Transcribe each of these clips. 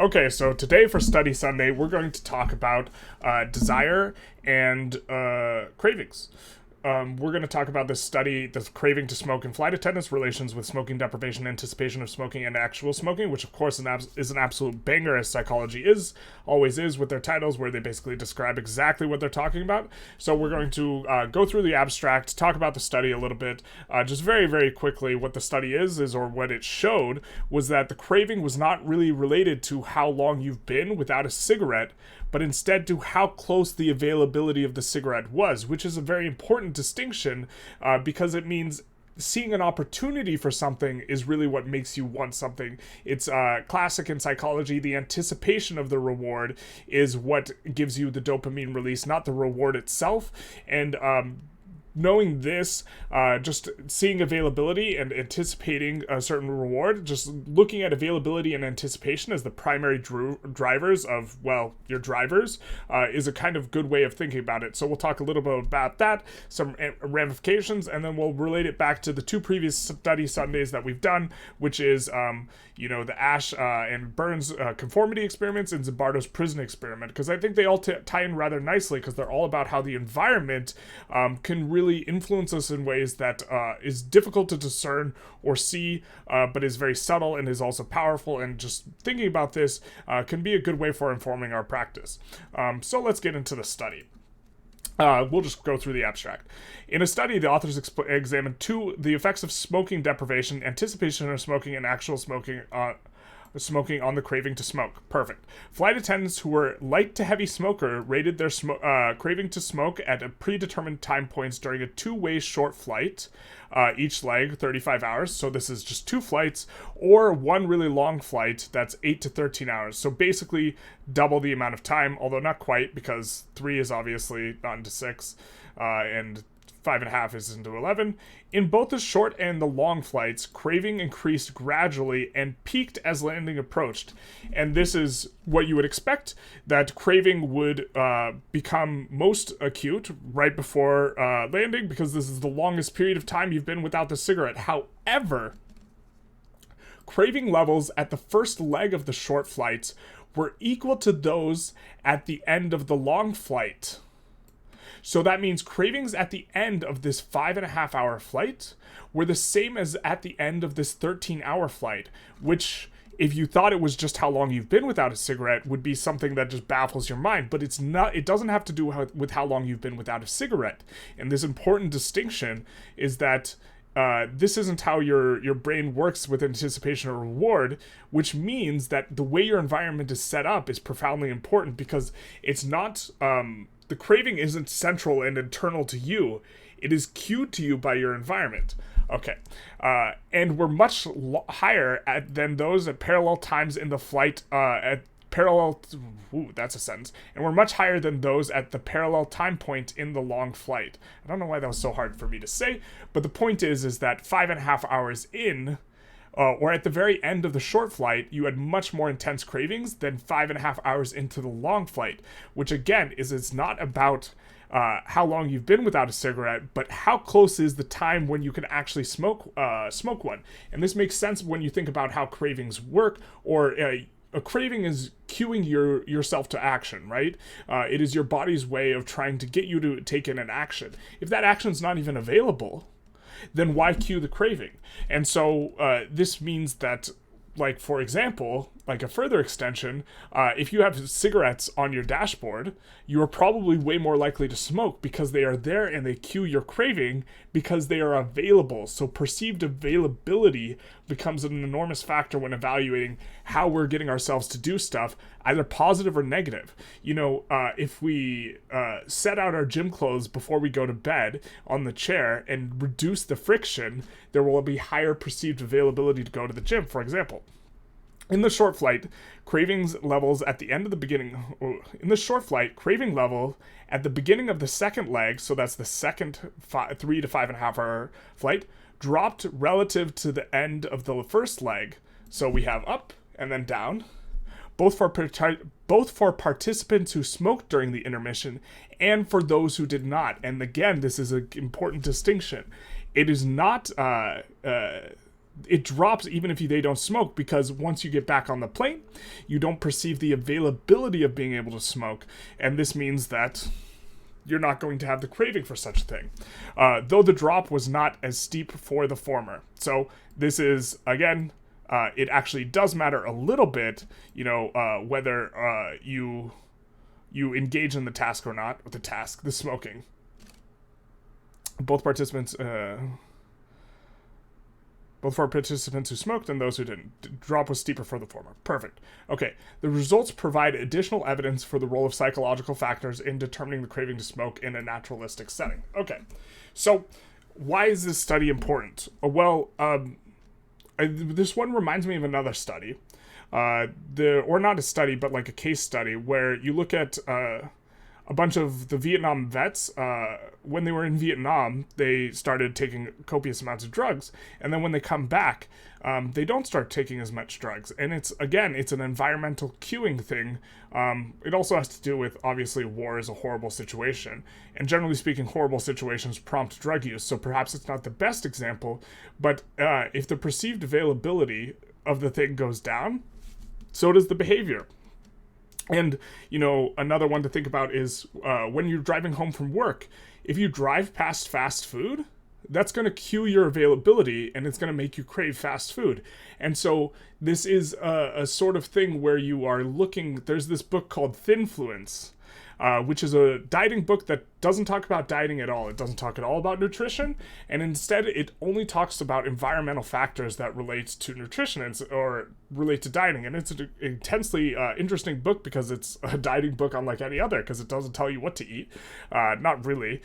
Okay, so today for Study Sunday, we're going to talk about desire and cravings. We're going to talk about this study, the craving to smoke in flight attendants, relations with smoking deprivation, anticipation of smoking, and actual smoking, which of course is an absolute banger, as psychology always is with their titles, where they basically describe exactly what they're talking about. So we're going to go through the abstract, talk about the study a little bit, just very, very quickly. What the study is or what it showed was that the craving was not really related to how long you've been without a cigarette, but instead to how close the availability of the cigarette was, which is a very important distinction because it means seeing an opportunity for something is really what makes you want something. It's classic in psychology. The anticipation of the reward is what gives you the dopamine release, not the reward itself. And knowing this, just seeing availability and anticipating a certain reward, just looking at availability and anticipation as the primary drivers of, well, your drivers, is a kind of good way of thinking about it. So we'll talk a little bit about that, some ramifications, and then we'll relate it back to the two previous study Sundays that we've done, which is, the Asch and Berns conformity experiments and Zimbardo's prison experiment, because I think they all tie in rather nicely, because they're all about how the environment can really influence us in ways that is difficult to discern or see, but is very subtle and is also powerful. And just thinking about this can be a good way for informing our practice. So let's get into the study. We'll just go through the abstract. In a study, the authors examined the effects of smoking deprivation, anticipation of smoking, and actual smoking on the craving to smoke. Perfect. Flight attendants who were light to heavy smoker rated their craving to smoke at a predetermined time points during a two-way short flight, each leg 35 hours. So this is just two flights, or one really long flight that's 8 to 13 hours. So basically double the amount of time, although not quite, because 3 is obviously not into 6, and 5.5 is into 11. In both the short and the long flights, craving increased gradually and peaked as landing approached. And this is what you would expect, that craving would become most acute right before landing, because this is the longest period of time you've been without the cigarette. However, craving levels at the first leg of the short flights were equal to those at the end of the long flight. So that means cravings at the end of this 5.5-hour flight were the same as at the end of this 13-hour flight, which, if you thought it was just how long you've been without a cigarette, would be something that just baffles your mind. But it's not. It doesn't have to do with how long you've been without a cigarette. And this important distinction is that this isn't how your brain works with anticipation or reward, which means that the way your environment is set up is profoundly important, because it's not... the craving isn't central and internal to you. It is cued to you by your environment. Okay. And we're much higher than those at parallel times in the flight, that's a sentence. And we're much higher than those at the parallel time point in the long flight. I don't know why that was so hard for me to say, but the point is that 5.5 hours in, or at the very end of the short flight, you had much more intense cravings than 5.5 hours into the long flight, which again it's not about how long you've been without a cigarette, but how close is the time when you can actually smoke one. And this makes sense when you think about how cravings work, or a craving is cueing yourself to action, right? It is your body's way of trying to get you to take in an action. If that action's not even available, then why cue the craving? And so this means that, like, for example, like a further extension, if you have cigarettes on your dashboard, you are probably way more likely to smoke because they are there and they cue your craving because they are available. So perceived availability becomes an enormous factor when evaluating how we're getting ourselves to do stuff, either positive or negative. If we set out our gym clothes before we go to bed on the chair and reduce the friction, there will be higher perceived availability to go to the gym, for example. In the short flight, craving levels at the beginning of the second leg, so that's the second 3 to 5.5 hour flight, dropped relative to the end of the first leg. So we have up and then down, both for participants who smoked during the intermission and for those who did not. And again, this is an important distinction. It is not it drops even if they don't smoke, because once you get back on the plane, you don't perceive the availability of being able to smoke. And this means that you're not going to have the craving for such a thing. Though the drop was not as steep for the former. So this is, again, it actually does matter a little bit, whether you engage in the task or not, or the smoking. Both for participants who smoked and those who didn't. The drop was steeper for the former. Perfect. Okay. The results provide additional evidence for the role of psychological factors in determining the craving to smoke in a naturalistic setting. Okay. So, why is this study important? This one reminds me of another study. Or not a study, but like a case study where you look at a bunch of the Vietnam vets. When they were in Vietnam, they started taking copious amounts of drugs, and then when they come back, they don't start taking as much drugs. And it's an environmental cueing thing. It also has to do with, obviously, war is a horrible situation, and generally speaking, horrible situations prompt drug use. So perhaps it's not the best example, but if the perceived availability of the thing goes down, so does the behavior. And, another one to think about is when you're driving home from work, if you drive past fast food, that's going to cue your availability, and it's going to make you crave fast food. And so this is a sort of thing where you are looking, there's this book called Thinfluence, which is a dieting book that doesn't talk about dieting at all. It doesn't talk at all about nutrition, and instead it only talks about environmental factors that relate to nutrition or relate to dieting. And it's an intensely interesting book because it's a dieting book unlike any other, because it doesn't tell you what to eat. Not really.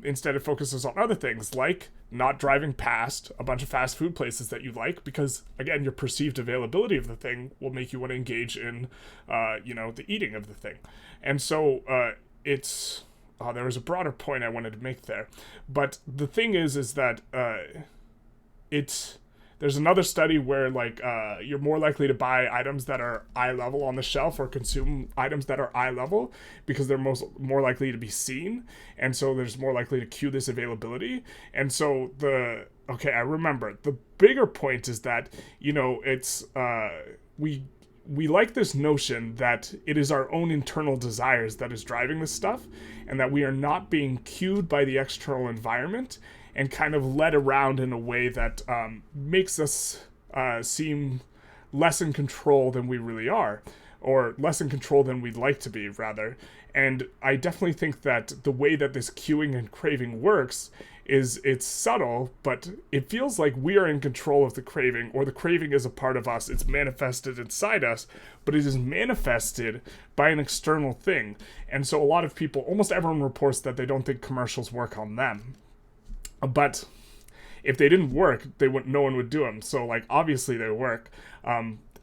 Instead, it focuses on other things like not driving past a bunch of fast food places that you like, because, again, your perceived availability of the thing will make you want to engage in, the eating of the thing. And so there was a broader point I wanted to make there. But the thing is that there's another study where, you're more likely to buy items that are eye level on the shelf or consume items that are eye level because they're more likely to be seen. And so there's more likely to cue this availability. And so I remember. The bigger point is that, we like this notion that it is our own internal desires that is driving this stuff, and that we are not being cued by the external environment and kind of led around in a way that makes us seem less in control than we really are, or less in control than we'd like to be, rather. And I definitely think that the way that this cueing and craving works is it's subtle, but it feels like we are in control of the craving, or the craving is a part of us. It's manifested inside us, but it is manifested by an external thing. And so a lot of people, almost everyone, reports that they don't think commercials work on them. But if they didn't work, no one would do them. So, obviously they work.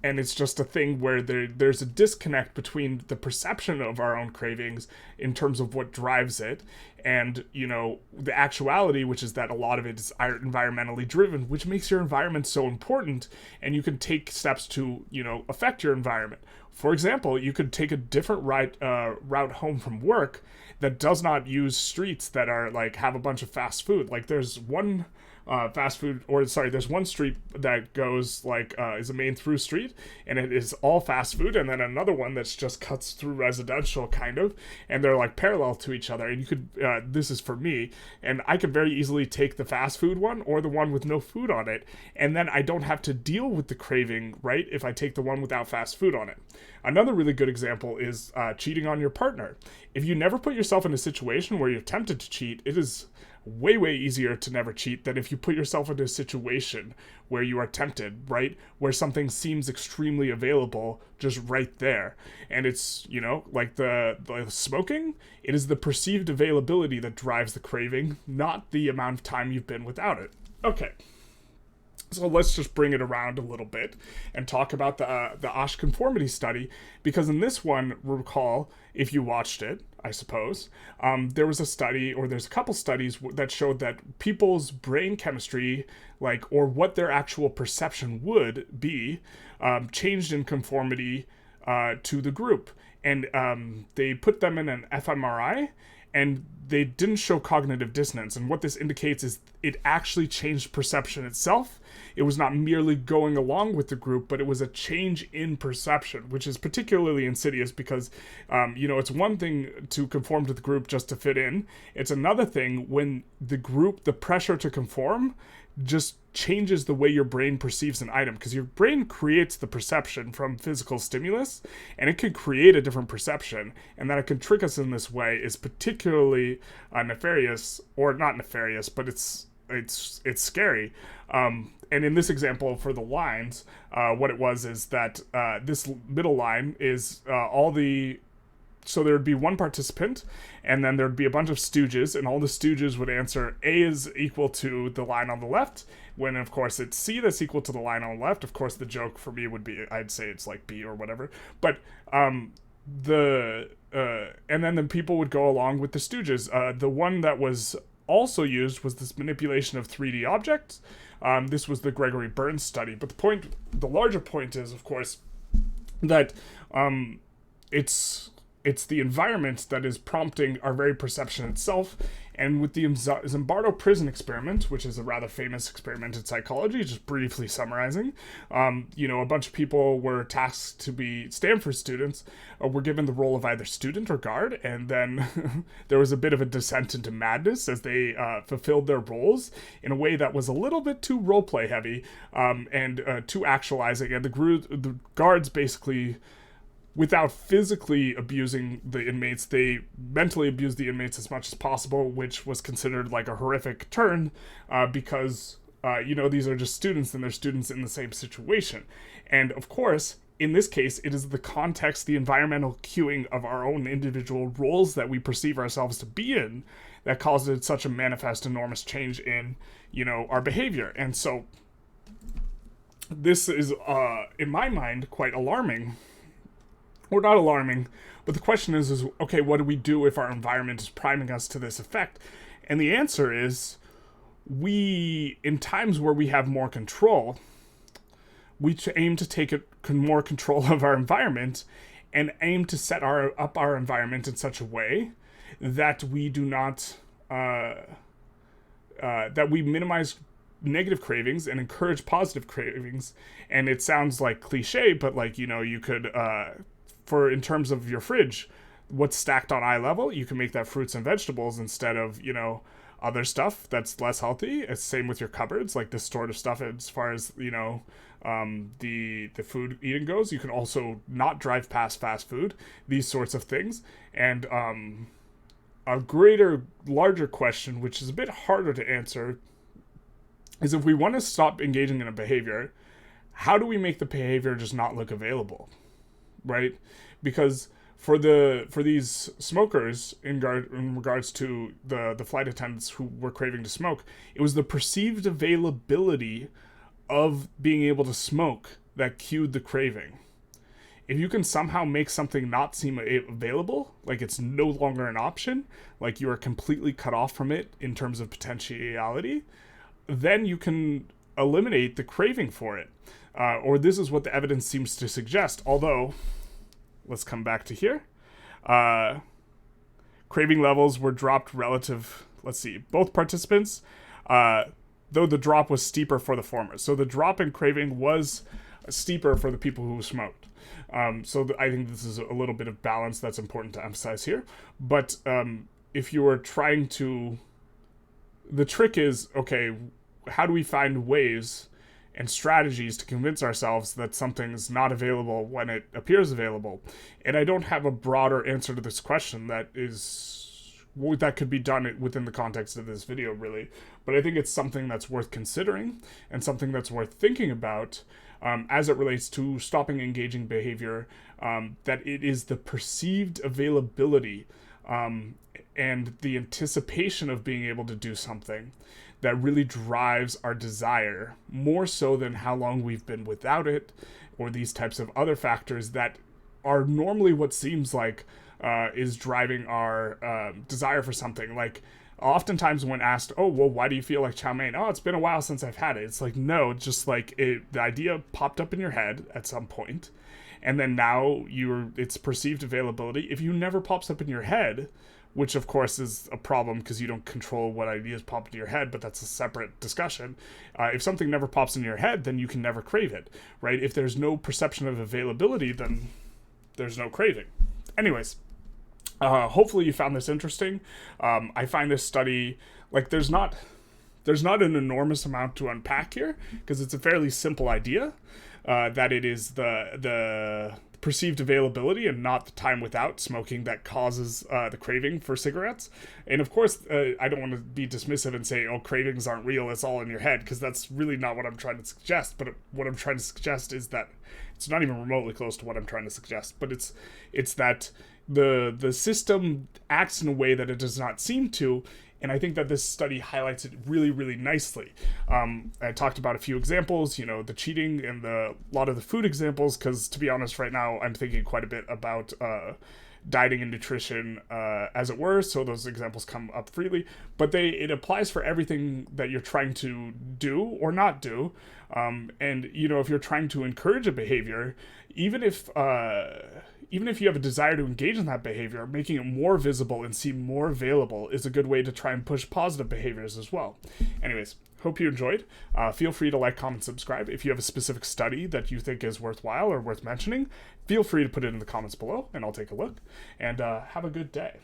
And it's just a thing where there's a disconnect between the perception of our own cravings in terms of what drives it, and, the actuality, which is that a lot of it is environmentally driven, which makes your environment so important, and you can take steps to, affect your environment. For example, you could take a different route home from work that does not use streets that are, have a bunch of fast food. There's one there's one street that goes is a main through street, and it is all fast food, and then another one that's just cuts through residential kind of, and they're parallel to each other. And you could this is for me, and I could very easily take the fast food one or the one with no food on it, and then I don't have to deal with the craving, right, if I take the one without fast food on it. Another really good example is cheating on your partner. If you never put yourself in a situation where you're tempted to cheat, it is way easier to never cheat than if you put yourself into a situation where you are tempted, right? Where something seems extremely available just right there. And it's, the smoking, it is the perceived availability that drives the craving, not the amount of time you've been without it. Okay. So let's just bring it around a little bit and talk about the Asch conformity study, because in this one, recall, if you watched it, I suppose, there was a study, or there's a couple studies that showed that people's brain chemistry, or what their actual perception would be, changed in conformity to the group. And they put them in an fMRI, and they didn't show cognitive dissonance. And what this indicates is it actually changed perception itself. It was not merely going along with the group, but it was a change in perception, which is particularly insidious because, it's one thing to conform to the group just to fit in. It's another thing when the pressure to conform just changes the way your brain perceives an item, because your brain creates the perception from physical stimulus, and it can create a different perception, and that it can trick us in this way is particularly nefarious, or not nefarious, but it's scary. And in this example for the lines, what it was is that this middle line is so there would be one participant, and then there'd be a bunch of stooges, and all the stooges would answer A is equal to the line on the left, when of course it's C that's equal to the line on the left. Of course, the joke for me would be, I'd say it's like B or whatever. But and then the people would go along with the stooges. The one that was also used was this manipulation of 3D objects. This was the Gregory Berns study. But the larger point is, of course, that it's the environment that is prompting our very perception itself. And with the Zimbardo prison experiment, which is a rather famous experiment in psychology, just briefly summarizing, a bunch of people were tasked to be Standford students, were given the role of either student or guard, and then there was a bit of a descent into madness as they fulfilled their roles in a way that was a little bit too roleplay heavy and too actualizing. And the guards basically, without physically abusing the inmates, they mentally abused the inmates as much as possible, which was considered like a horrific turn because, these are just students and they're students in the same situation. And of course, in this case, it is the context, the environmental cueing of our own individual roles that we perceive ourselves to be in that causes such a manifest, enormous change in, our behavior. And so this is, in my mind, quite alarming. Or not alarming, but the question is, okay, what do we do if our environment is priming us to this effect? And the answer is, in times where we have more control, we aim to take more control of our environment and aim to set up our environment in such a way that we do not, that we minimize negative cravings and encourage positive cravings. And it sounds like cliche, but you could, in terms of your fridge, what's stacked on eye level, you can make that fruits and vegetables instead of, other stuff that's less healthy. It's same with your cupboards, like the stored stuff as far as, the food eating goes. You can also not drive past fast food, these sorts of things. And a larger question, which is a bit harder to answer, is if we want to stop engaging in a behavior, how do we make the behavior just not look available? Right? Because for these smokers, in regards to the flight attendants who were craving to smoke, it was the perceived availability of being able to smoke that cued the craving. If you can somehow make something not seem available, like it's no longer an option, like you are completely cut off from it in terms of potentiality, then you can eliminate the craving for it. Or this is what the evidence seems to suggest, although, let's come back to here. Craving levels were dropped both participants, though the drop was steeper for the former. So the drop in craving was steeper for the people who smoked. I think this is a little bit of balance that's important to emphasize here. But if you are trying to... The trick is, okay, how do we find ways and strategies to convince ourselves that something's not available when it appears available? And I don't have a broader answer to this question that could be done within the context of this video, really. But I think it's something that's worth considering and something that's worth thinking about as it relates to stopping engaging behavior, that it is the perceived availability and the anticipation of being able to do something that really drives our desire, more so than how long we've been without it, or these types of other factors that are normally what seems like is driving our desire for something. Like, oftentimes when asked, oh, well, why do you feel like chow mein? Oh, it's been a while since I've had it. It's like, no, it's just like the idea popped up in your head at some point, and then now it's perceived availability. If you never pops up in your head, which of course is a problem because you don't control what ideas pop into your head, but that's a separate discussion. If something never pops into your head, then you can never crave it, right? If there's no perception of availability, then there's no craving. Anyways, hopefully you found this interesting. I find this study, like, there's not an enormous amount to unpack here because it's a fairly simple idea, that it is the perceived availability and not the time without smoking that causes the craving for cigarettes. And of course, I don't want to be dismissive and say, oh, cravings aren't real, it's all in your head, because that's really not what I'm trying to suggest. But what I'm trying to suggest is that it's not even remotely close to what I'm trying to suggest, but it's that the system acts in a way that it does not seem to. And I think that this study highlights it really, really nicely. I talked about a few examples, the cheating and a lot of the food examples, because to be honest, right now I'm thinking quite a bit about dieting and nutrition, as it were, so those examples come up freely. But it applies for everything that you're trying to do or not do. And, if you're trying to encourage a behavior, even if you have a desire to engage in that behavior, making it more visible and seem more available is a good way to try and push positive behaviors as well. Anyways, hope you enjoyed. Feel free to like, comment, subscribe. If you have a specific study that you think is worthwhile or worth mentioning, feel free to put it in the comments below and I'll take a look. And have a good day.